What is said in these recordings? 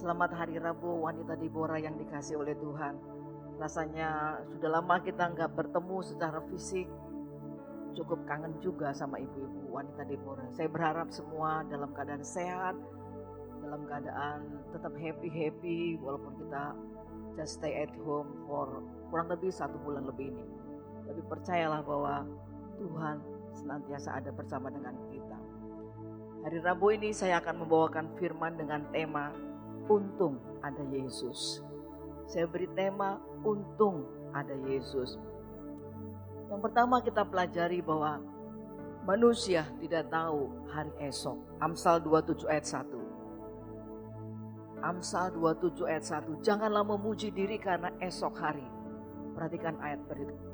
Selamat Hari Rabu wanita Deborah yang dikasih oleh Tuhan. Rasanya sudah lama kita nggak bertemu secara fisik. Cukup kangen juga sama ibu-ibu wanita Deborah. Saya berharap semua dalam keadaan sehat, dalam keadaan tetap happy walaupun kita just stay at home for kurang lebih 1 bulan lebih ini. Tapi percayalah bahwa Tuhan senantiasa ada bersama dengan kita. Hari Rabu ini saya akan membawakan firman dengan tema Untung ada Yesus. Saya beri tema Untung ada Yesus. Yang pertama kita pelajari bahwa manusia tidak tahu hari esok. Amsal 27 ayat 1. Amsal 27 ayat 1. Janganlah memuji diri karena esok hari. Perhatikan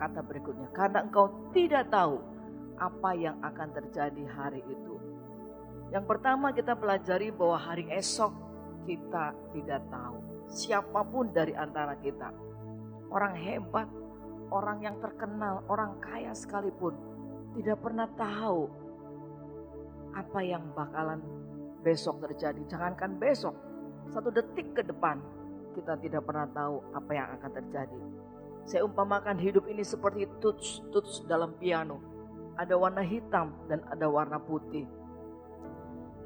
kata berikutnya. Karena engkau tidak tahu apa yang akan terjadi hari itu. Yang pertama kita pelajari bahwa hari esok kita tidak tahu. Siapapun dari antara kita, orang hebat, orang yang terkenal, orang kaya sekalipun, tidak pernah tahu apa yang bakalan besok terjadi. Jangankan besok, 1 detik ke depan kita tidak pernah tahu apa yang akan terjadi. Saya umpamakan hidup ini seperti tuts dalam piano. Ada warna hitam dan ada warna putih.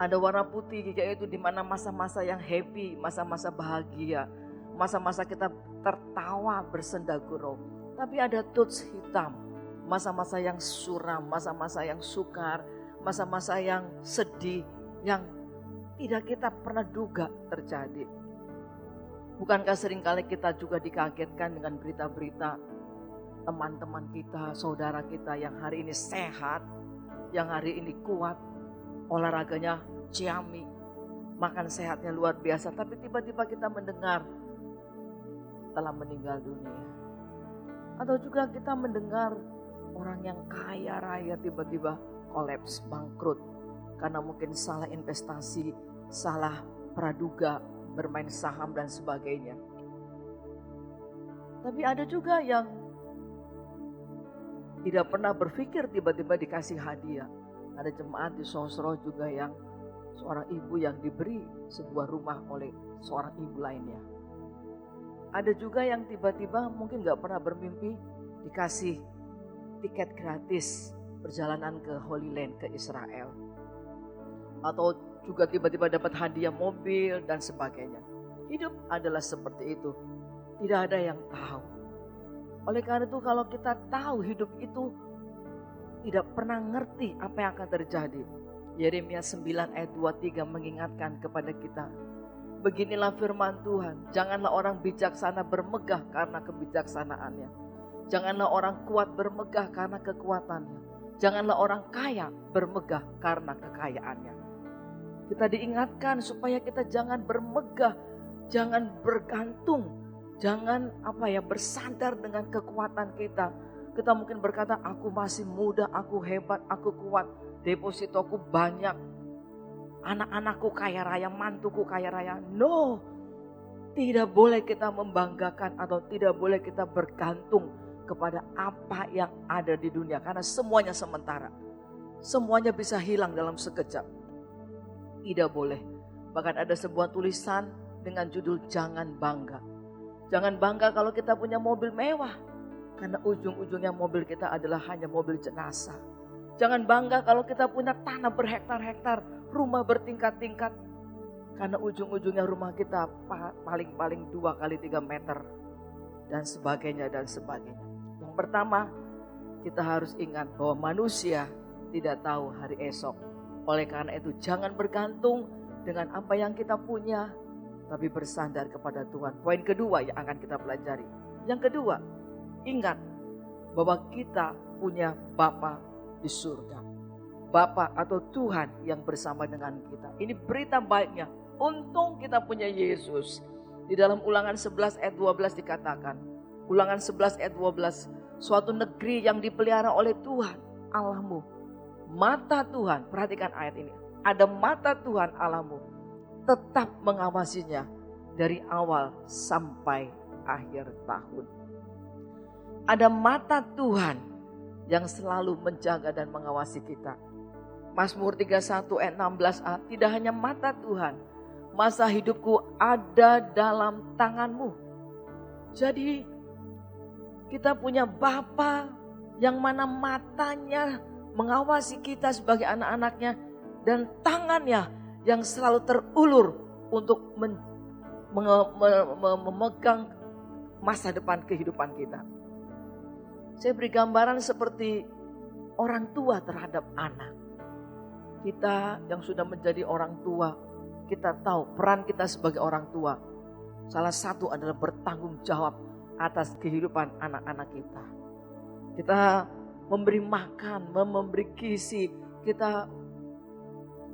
Ada warna putih yaitu di mana masa-masa yang happy, masa-masa bahagia, masa-masa kita tertawa bersenda gurau. Tapi ada tuts hitam, masa-masa yang suram, masa-masa yang sukar, masa-masa yang sedih, yang tidak kita pernah duga terjadi. Bukankah seringkali kita juga dikagetkan dengan berita-berita teman-teman kita, saudara kita yang hari ini sehat, yang hari ini kuat, olahraganya ciami, makan sehatnya luar biasa, tapi tiba-tiba kita mendengar telah meninggal dunia. Atau juga kita mendengar orang yang kaya raya tiba-tiba kolaps, bangkrut, karena mungkin salah investasi, salah praduga, bermain saham dan sebagainya. Tapi ada juga yang tidak pernah berpikir tiba-tiba dikasih hadiah. Ada jemaat di Sosro juga yang seorang ibu yang diberi sebuah rumah oleh seorang ibu lainnya. Ada juga yang tiba-tiba mungkin gak pernah bermimpi dikasih tiket gratis perjalanan ke Holy Land, ke Israel. Atau juga tiba-tiba dapat hadiah mobil dan sebagainya. Hidup adalah seperti itu. Tidak ada yang tahu. Oleh karena itu kalau kita tahu hidup itu tidak pernah ngerti apa yang akan terjadi. Yeremia 9 ayat 23 mengingatkan kepada kita. Beginilah firman Tuhan. Janganlah orang bijaksana bermegah karena kebijaksanaannya. Janganlah orang kuat bermegah karena kekuatannya. Janganlah orang kaya bermegah karena kekayaannya. Kita diingatkan supaya kita jangan bermegah. Jangan bergantung. Jangan bersandar dengan kekuatan kita. Kita mungkin berkata, aku masih muda, aku hebat, aku kuat, depositoku banyak, anak-anakku kaya raya, mantuku kaya raya. No, tidak boleh kita membanggakan atau tidak boleh kita bergantung kepada apa yang ada di dunia. Karena semuanya sementara, semuanya bisa hilang dalam sekejap. Tidak boleh. Bahkan ada sebuah tulisan dengan judul Jangan Bangga. Jangan bangga kalau kita punya mobil mewah. Karena ujung-ujungnya mobil kita adalah hanya mobil jenazah. Jangan bangga kalau kita punya tanah berhektar-hektar, rumah bertingkat-tingkat. Karena ujung-ujungnya rumah kita paling-paling 2x3 meter. Dan sebagainya dan sebagainya. Yang pertama, kita harus ingat bahwa manusia tidak tahu hari esok. Oleh karena itu jangan bergantung dengan apa yang kita punya, tapi bersandar kepada Tuhan. Poin kedua yang akan kita pelajari. Yang kedua, ingat bahwa kita punya Bapa di surga. Bapa atau Tuhan yang bersama dengan kita. Ini berita baiknya. Untung kita punya Yesus. Di dalam Ulangan 11 ayat 12 dikatakan. Ulangan 11 ayat 12. Suatu negeri yang dipelihara oleh Tuhan Allahmu. Mata Tuhan, perhatikan ayat ini. Ada mata Tuhan Allahmu. Tetap mengawasinya dari awal sampai akhir tahun. Ada mata Tuhan yang selalu menjaga dan mengawasi kita. Mazmur 31 ayat 16a, tidak hanya mata Tuhan, masa hidupku ada dalam tangan-Mu. Jadi kita punya Bapa yang mana matanya mengawasi kita sebagai anak-anaknya dan tangannya yang selalu terulur untuk memegang masa depan kehidupan kita. Saya beri gambaran seperti orang tua terhadap anak. Kita yang sudah menjadi orang tua, kita tahu peran kita sebagai orang tua. Salah satu adalah bertanggung jawab atas kehidupan anak-anak kita. Kita memberi makan, memberi gizi, kita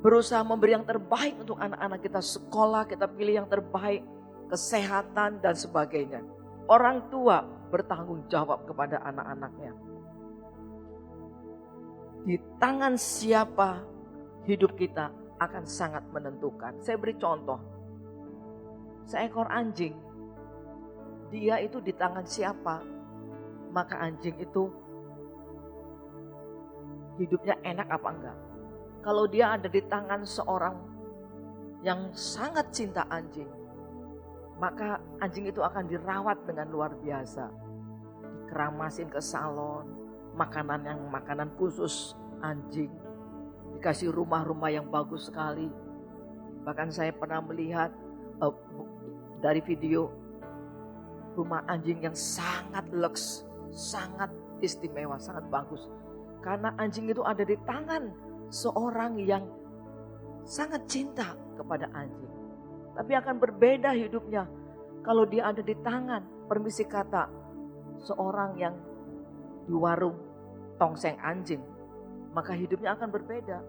berusaha memberi yang terbaik untuk anak-anak kita. Sekolah kita pilih yang terbaik, kesehatan dan sebagainya. Orang tua bertanggung jawab kepada anak-anaknya. Di tangan siapa hidup kita akan sangat menentukan. Saya beri contoh. Seekor anjing, dia itu di tangan siapa, maka anjing itu hidupnya enak apa enggak. Kalau dia ada di tangan seorang yang sangat cinta anjing, maka anjing itu akan dirawat dengan luar biasa. Dikeramasin ke salon, makanan khusus anjing. Dikasih rumah-rumah yang bagus sekali. Bahkan saya pernah melihat dari video rumah anjing yang sangat luks, sangat istimewa, sangat bagus. Karena anjing itu ada di tangan seorang yang sangat cinta kepada anjing. Tapi akan berbeda hidupnya kalau dia ada di tangan, permisi kata, seorang yang di warung tongseng anjing. Maka hidupnya akan berbeda.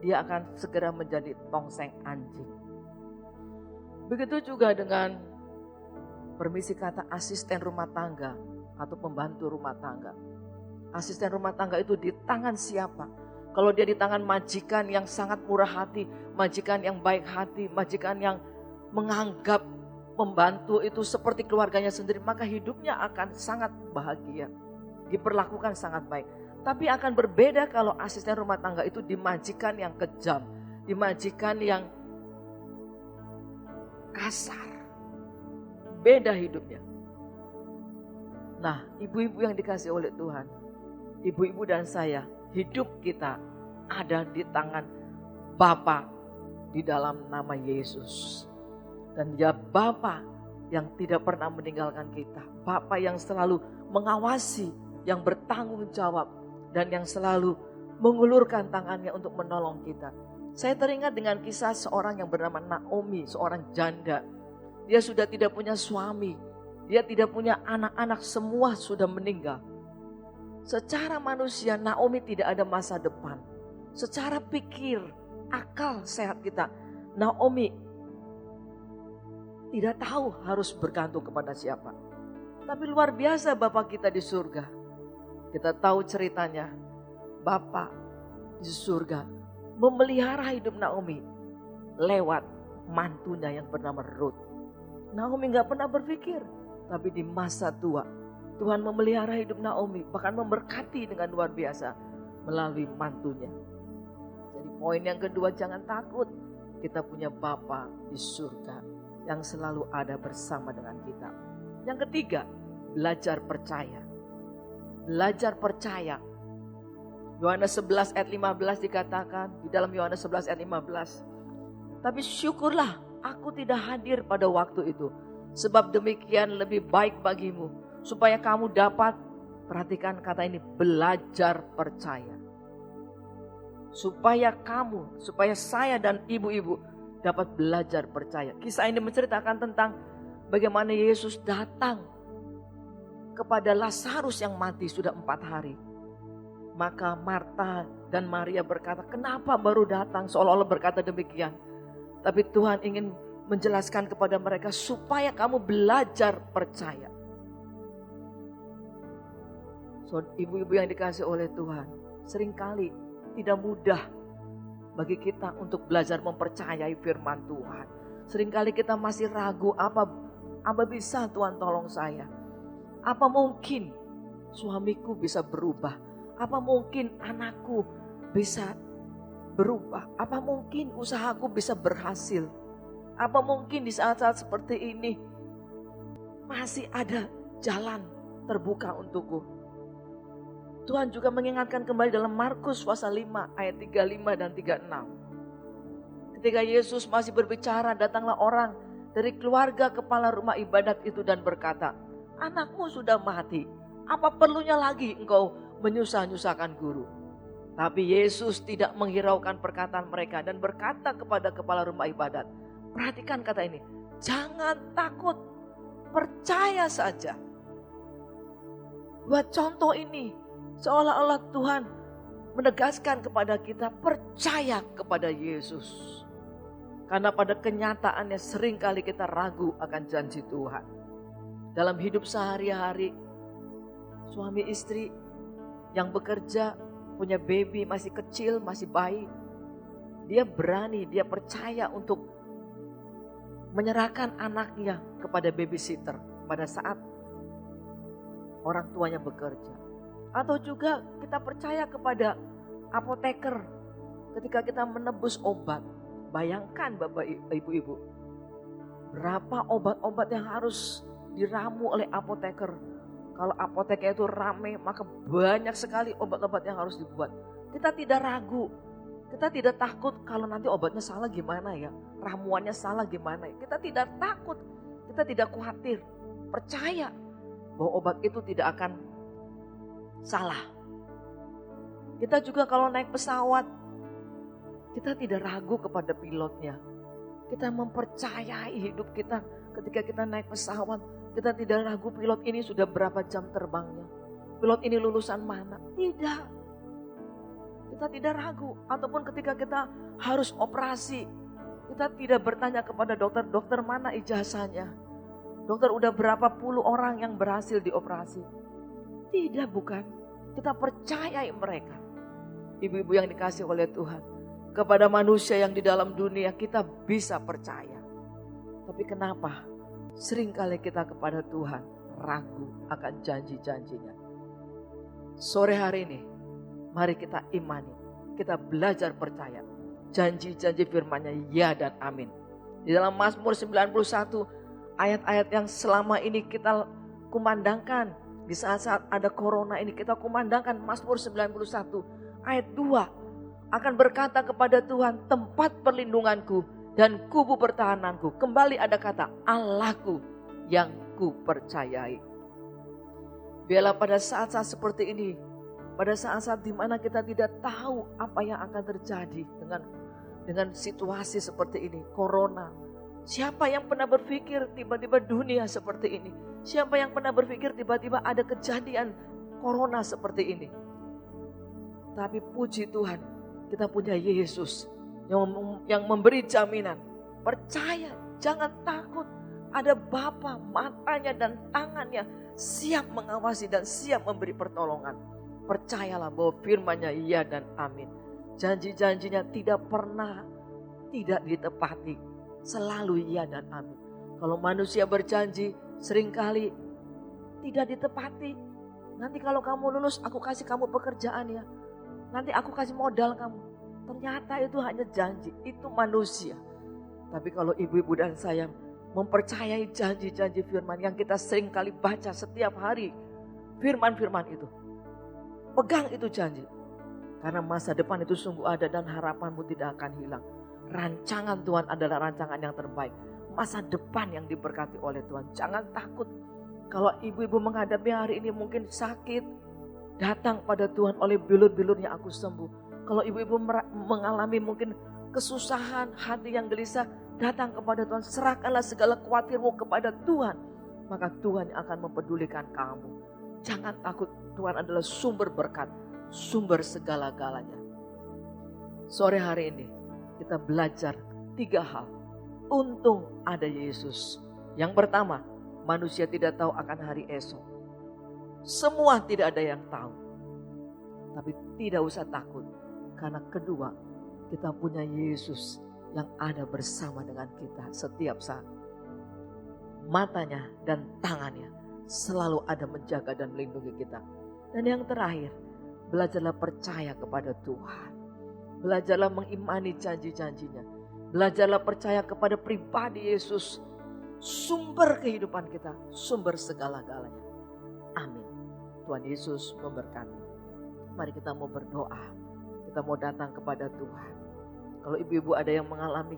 Dia akan segera menjadi tongseng anjing. Begitu juga dengan permisi kata asisten rumah tangga atau pembantu rumah tangga. Asisten rumah tangga itu di tangan siapa? Kalau dia di tangan majikan yang sangat murah hati, majikan yang baik hati, majikan yang menganggap pembantu itu seperti keluarganya sendiri, maka hidupnya akan sangat bahagia. Diperlakukan sangat baik. Tapi akan berbeda kalau asisten rumah tangga itu dimajikan yang kejam, dimajikan yang kasar. Beda hidupnya. Nah, ibu-ibu yang dikasih oleh Tuhan, ibu-ibu dan saya, hidup kita ada di tangan Bapa di dalam nama Yesus. Dan dia Bapa yang tidak pernah meninggalkan kita. Bapa yang selalu mengawasi, yang bertanggung jawab, dan yang selalu mengulurkan tangannya untuk menolong kita. Saya teringat dengan kisah seorang yang bernama Naomi, seorang janda. Dia sudah tidak punya suami, dia tidak punya anak-anak, semua sudah meninggal. Secara manusia Naomi tidak ada masa depan. Secara pikir, akal sehat kita, Naomi tidak tahu harus bergantung kepada siapa. Tapi luar biasa Bapa kita di surga. Kita tahu ceritanya, Bapa di surga memelihara hidup Naomi lewat mantunya yang bernama Ruth. Naomi gak pernah berpikir, tapi di masa tua Tuhan memelihara hidup Naomi, bahkan memberkati dengan luar biasa melalui mantunya. Jadi poin yang kedua, jangan takut, kita punya Bapa di surga yang selalu ada bersama dengan kita. Yang ketiga, belajar percaya. Belajar percaya. Yohanes 11 ayat 15 dikatakan, di dalam Yohanes 11 ayat 15. Tapi syukurlah aku tidak hadir pada waktu itu, sebab demikian lebih baik bagimu, supaya kamu dapat, perhatikan kata ini, belajar percaya. Supaya saya dan ibu-ibu dapat belajar percaya. Kisah ini menceritakan tentang bagaimana Yesus datang kepada Lazarus yang mati sudah 4 hari. Maka Marta dan Maria berkata, kenapa baru datang? Seolah-olah berkata demikian. Tapi Tuhan ingin menjelaskan kepada mereka supaya kamu belajar percaya. So, ibu-ibu yang dikasih oleh Tuhan, seringkali tidak mudah bagi kita untuk belajar mempercayai firman Tuhan. Seringkali kita masih ragu, apa bisa Tuhan tolong saya? Apa mungkin suamiku bisa berubah? Apa mungkin anakku bisa berubah? Apa mungkin usahaku bisa berhasil? Apa mungkin di saat-saat seperti ini masih ada jalan terbuka untukku? Tuhan juga mengingatkan kembali dalam Markus pasal 5 ayat 35 dan 36. Ketika Yesus masih berbicara, datanglah orang dari keluarga kepala rumah ibadat itu dan berkata, "Anakmu sudah mati, apa perlunya lagi engkau menyusah-nyusahkan guru?" Tapi Yesus tidak menghiraukan perkataan mereka dan berkata kepada kepala rumah ibadat, perhatikan kata ini, "Jangan takut, percaya saja." Buat contoh ini, seolah-olah Tuhan menegaskan kepada kita, percaya kepada Yesus. Karena pada kenyataannya seringkali kita ragu akan janji Tuhan. Dalam hidup sehari-hari, suami istri yang bekerja, punya baby masih kecil, masih bayi, dia berani, dia percaya untuk menyerahkan anaknya kepada babysitter pada saat orang tuanya bekerja. Atau juga kita percaya kepada apoteker ketika kita menebus obat. Bayangkan Bapak Ibu-Ibu, berapa obat-obat yang harus diramu oleh apoteker. Kalau apoteker itu rame, maka banyak sekali obat-obat yang harus dibuat. Kita tidak ragu, kita tidak takut kalau nanti obatnya salah gimana ya, ramuannya salah gimana ya. Kita tidak takut, kita tidak khawatir, percaya bahwa obat itu tidak akan salah. Kita juga kalau naik pesawat, kita tidak ragu kepada pilotnya. Kita mempercayai hidup kita ketika kita naik pesawat. Kita tidak ragu pilot ini sudah berapa jam terbangnya. Pilot ini lulusan mana? Tidak. Kita tidak ragu. Ataupun ketika kita harus operasi. Kita tidak bertanya kepada dokter, dokter mana ijazahnya? Dokter udah berapa puluh orang yang berhasil dioperasi? Tidak, bukan. Kita percayai mereka. Ibu-ibu yang dikasih oleh Tuhan. Kepada manusia yang di dalam dunia kita bisa percaya. Tapi kenapa seringkali kita kepada Tuhan ragu akan janji-janjinya? Sore hari ini mari kita imani, kita belajar percaya. Janji-janji firman-Nya ya dan amin. Di dalam Mazmur 91 ayat-ayat yang selama ini kita kumandangkan. Di saat-saat ada corona ini kita kumandangkan Mazmur 91 ayat 2. Akan berkata kepada Tuhan, tempat perlindunganku dan kubu pertahananku. Kembali ada kata Allahku yang ku percayai. Biarlah pada saat-saat seperti ini, pada saat-saat di mana kita tidak tahu apa yang akan terjadi dengan situasi seperti ini, corona. Siapa yang pernah berpikir tiba-tiba dunia seperti ini? Siapa yang pernah berpikir tiba-tiba ada kejadian corona seperti ini? Tapi puji Tuhan, kita punya Yesus yang memberi jaminan. Percaya, jangan takut. Ada Bapa, matanya dan tangannya siap mengawasi dan siap memberi pertolongan. Percayalah bahwa firman-Nya iya dan amin. Janji-janjinya tidak pernah tidak ditepati. Selalu iya dan amin. Kalau manusia berjanji seringkali tidak ditepati. Nanti kalau kamu lulus aku kasih kamu pekerjaan ya. Nanti aku kasih modal kamu. Ternyata itu hanya janji, itu manusia. Tapi kalau ibu-ibu dan saya mempercayai janji-janji firman yang kita sering kali baca setiap hari. Firman-firman itu. Pegang itu janji. Karena masa depan itu sungguh ada dan harapanmu tidak akan hilang. Rancangan Tuhan adalah rancangan yang terbaik. Masa depan yang diberkati oleh Tuhan. Jangan takut. Kalau ibu-ibu menghadapi hari ini mungkin sakit. Datang pada Tuhan oleh bilur-bilurnya aku sembuh. Kalau ibu-ibu mengalami mungkin kesusahan, hati yang gelisah, datang kepada Tuhan. Serahkanlah segala khawatirmu kepada Tuhan. Maka Tuhan akan mempedulikan kamu. Jangan takut, Tuhan adalah sumber berkat, sumber segala-galanya. Sore hari ini kita belajar 3 hal. Untung ada Yesus. Yang pertama, manusia tidak tahu akan hari esok. Semua tidak ada yang tahu. Tapi tidak usah takut. Karena kedua, kita punya Yesus yang ada bersama dengan kita setiap saat. Matanya dan tangannya selalu ada menjaga dan melindungi kita. Dan yang terakhir, belajarlah percaya kepada Tuhan. Belajarlah mengimani janji-janjinya. Belajarlah percaya kepada pribadi Yesus, sumber kehidupan kita, sumber segala-galanya. Amin. Tuhan Yesus memberkati. Mari kita mau berdoa. Kita mau datang kepada Tuhan. Kalau ibu-ibu ada yang mengalami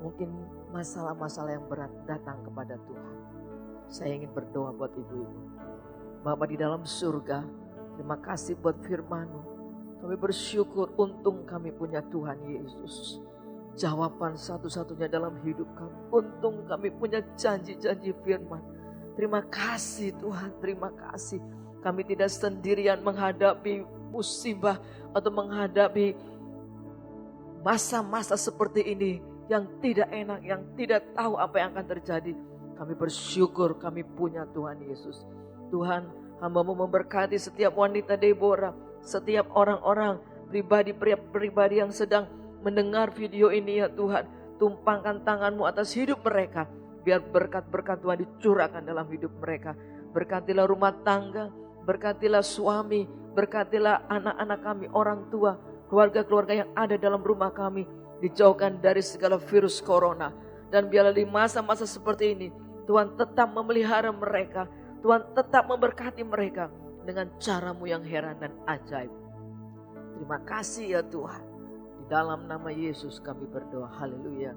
mungkin masalah-masalah yang berat, datang kepada Tuhan. Saya ingin berdoa buat ibu-ibu. Bapa di dalam surga, terima kasih buat firman-Mu. Kami bersyukur untung kami punya Tuhan Yesus. Jawaban satu-satunya dalam hidup kami. Untung kami punya janji-janji firman. Terima kasih Tuhan, terima kasih. Kami tidak sendirian menghadapi musibah atau menghadapi masa-masa seperti ini yang tidak enak, yang tidak tahu apa yang akan terjadi. Kami bersyukur kami punya Tuhan Yesus. Tuhan, hamba-Mu memberkati setiap wanita Deborah, setiap orang-orang pribadi yang sedang mendengar video ini ya Tuhan. Tumpangkan tangan-Mu atas hidup mereka. Biar berkat-berkat Tuhan dicurahkan dalam hidup mereka. Berkatilah rumah tangga, berkatilah suami, berkatilah anak-anak kami, orang tua, keluarga-keluarga yang ada dalam rumah kami. Dijauhkan dari segala virus corona. Dan biarlah di masa-masa seperti ini, Tuhan tetap memelihara mereka. Tuhan tetap memberkati mereka dengan cara-Mu yang heran dan ajaib. Terima kasih ya Tuhan. Di dalam nama Yesus kami berdoa. Haleluya.